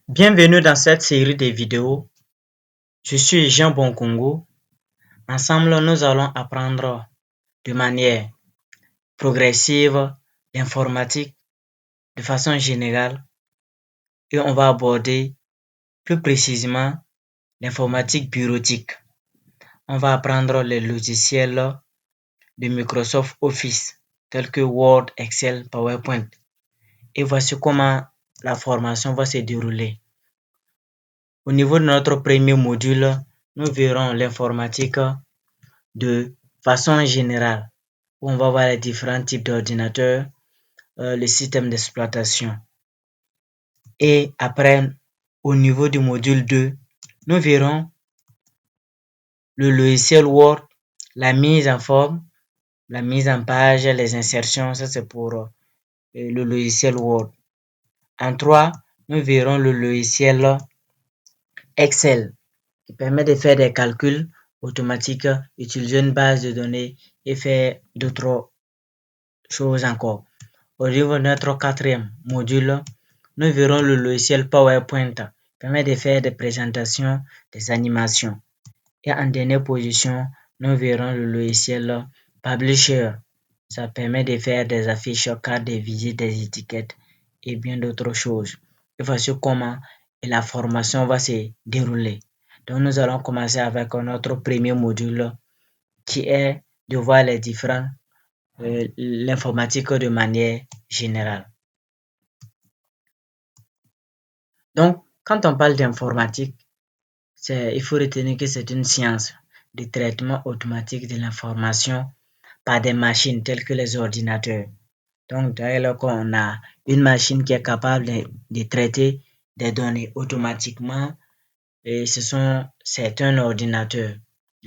Bienvenue dans cette série de vidéos. Je suis Jean Bonkongo. Ensemble, nous allons apprendre de manière progressive l'informatique de façon générale et on va aborder plus précisément l'informatique bureautique. On va apprendre les logiciels de Microsoft Office tels que Word, Excel, PowerPoint. Et voici comment la formation va se dérouler. Au niveau de notre premier module, nous verrons l'informatique de façon générale, où on va voir les différents types d'ordinateurs, le système d'exploitation. Et après, au niveau du module 2, nous verrons le logiciel Word, la mise en forme, la mise en page, les insertions, ça c'est pour le logiciel Word. En 3, nous verrons le logiciel Excel, qui permet de faire des calculs automatiques, utiliser une base de données et faire d'autres choses encore. Au niveau de notre quatrième module, nous verrons le logiciel PowerPoint, qui permet de faire des présentations, des animations. Et en dernière position, nous verrons le logiciel Publisher. Ça permet de faire des affiches, cartes de visite, des étiquettes et bien d'autres choses. Et voici comment la formation va se dérouler. Donc nous allons commencer avec notre premier module qui est de voir les différents l'informatique de manière générale. Donc, quand on parle d'informatique, il faut retenir que c'est une science de traitement automatique de l'information par des machines telles que les ordinateurs. Donc, d'ailleurs, on a une machine qui est capable de traiter des données automatiquement et c'est un ordinateur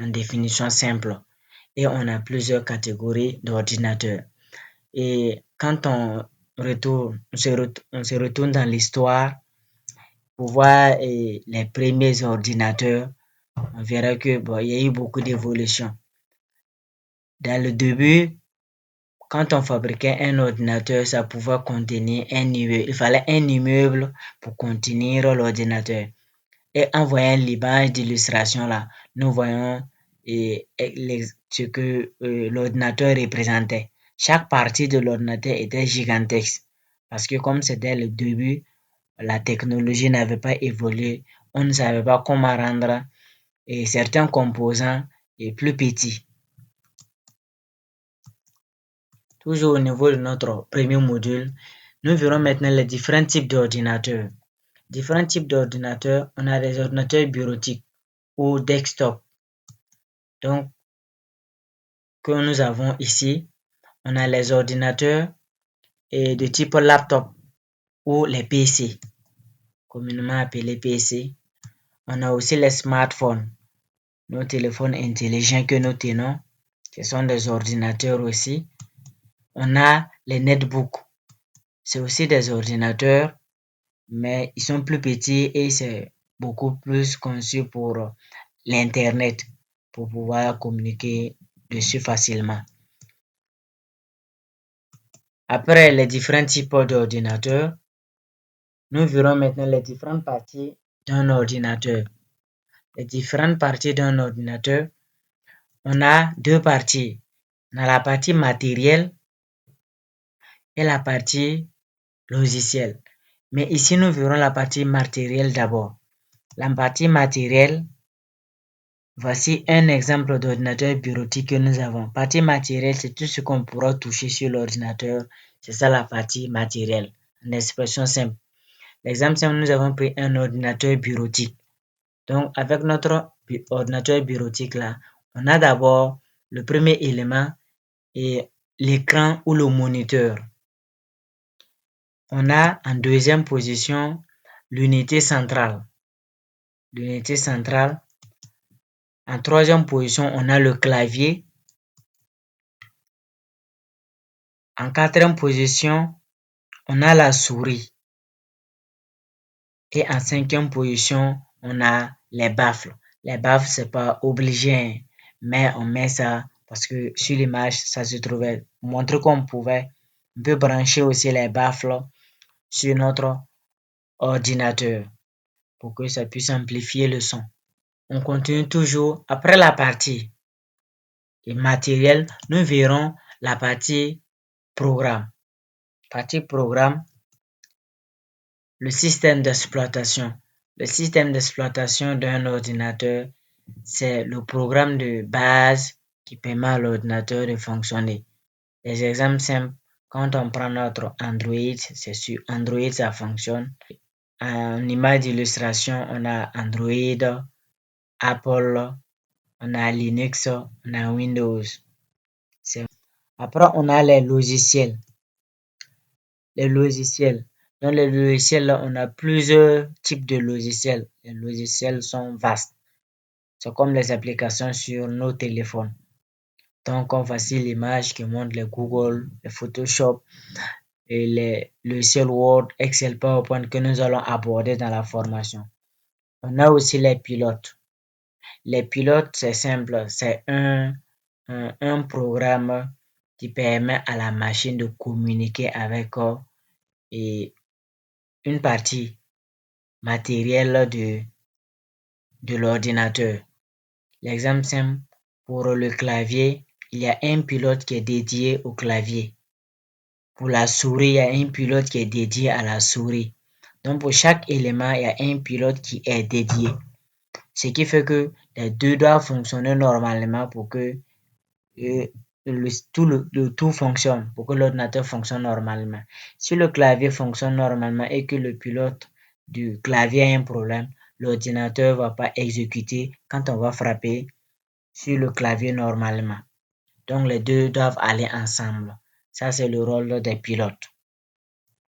en définition simple. Et on a plusieurs catégories d'ordinateurs. Et quand on se retourne dans l'histoire pour voir les premiers ordinateurs, on verra que il y a eu beaucoup d'évolutions. Dans le début, quand on fabriquait un ordinateur, ça pouvait contenir un immeuble. Il fallait un immeuble pour contenir l'ordinateur. Et en voyant l'image d'illustration là, nous voyons ce que l'ordinateur représentait. Chaque partie de l'ordinateur était gigantesque parce que comme c'était le début, la technologie n'avait pas évolué. On ne savait pas comment rendre certains composants plus petits. Toujours au niveau de notre premier module, nous verrons maintenant les différents types d'ordinateurs. Différents types d'ordinateurs, on a les ordinateurs bureautiques ou desktop. Donc, que nous avons ici, on a les ordinateurs de type laptop ou les PC, communément appelés PC. On a aussi les smartphones, nos téléphones intelligents que nous tenons, ce sont des ordinateurs aussi. On a les netbooks, c'est aussi des ordinateurs, mais ils sont plus petits et c'est beaucoup plus conçu pour l'Internet, pour pouvoir communiquer dessus facilement. Après les différents types d'ordinateurs, nous verrons maintenant les différentes parties d'un ordinateur. Les différentes parties d'un ordinateur, on a deux parties. On a la partie matérielle et la partie logicielle. Mais ici, nous verrons la partie matérielle d'abord. La partie matérielle, voici un exemple d'ordinateur bureautique que nous avons. Partie matérielle, c'est tout ce qu'on pourra toucher sur l'ordinateur. C'est ça la partie matérielle, en expression simple. L'exemple simple, nous avons pris un ordinateur bureautique. Donc, avec notre ordinateur bureautique là, on a d'abord le premier élément et l'écran ou le moniteur. On a en deuxième position l'unité centrale. L'unité centrale. En troisième position, on a le clavier. En quatrième position, on a la souris. Et en cinquième position, on a les baffles. Les baffles, c'est pas obligé, mais on met ça parce que sur l'image, ça se trouvait. Pour montrer qu'on peut brancher aussi les baffles sur notre ordinateur pour que ça puisse amplifier le son. On continue toujours. Après la partie matériel, nous verrons la partie programme. Partie programme, le système d'exploitation. Le système d'exploitation d'un ordinateur, c'est le programme de base qui permet à l'ordinateur de fonctionner. Les exemples simples, quand on prend notre Android, c'est sur Android ça fonctionne. En image d'illustration, on a Android, Apple, on a Linux, on a Windows. Après, on a les logiciels. Les logiciels. Dans les logiciels, là, on a plusieurs types de logiciels. Les logiciels sont vastes. C'est comme les applications sur nos téléphones. Donc, on voici l'image qui montre les Google, les Photoshop et les logiciels Word, Excel, PowerPoint que nous allons aborder dans la formation. On a aussi les pilotes. Les pilotes, c'est simple. C'est un programme qui permet à la machine de communiquer avec une partie matérielle de l'ordinateur. L'exemple simple, pour le clavier, il y a un pilote qui est dédié au clavier. Pour la souris, il y a un pilote qui est dédié à la souris. Donc, pour chaque élément, il y a un pilote qui est dédié. Ce qui fait que les deux doivent fonctionner normalement pour que le tout fonctionne, pour que l'ordinateur fonctionne normalement. Si le clavier fonctionne normalement et que le pilote du clavier a un problème, l'ordinateur ne va pas exécuter quand on va frapper sur le clavier normalement. Donc les deux doivent aller ensemble. Ça, c'est le rôle des pilotes.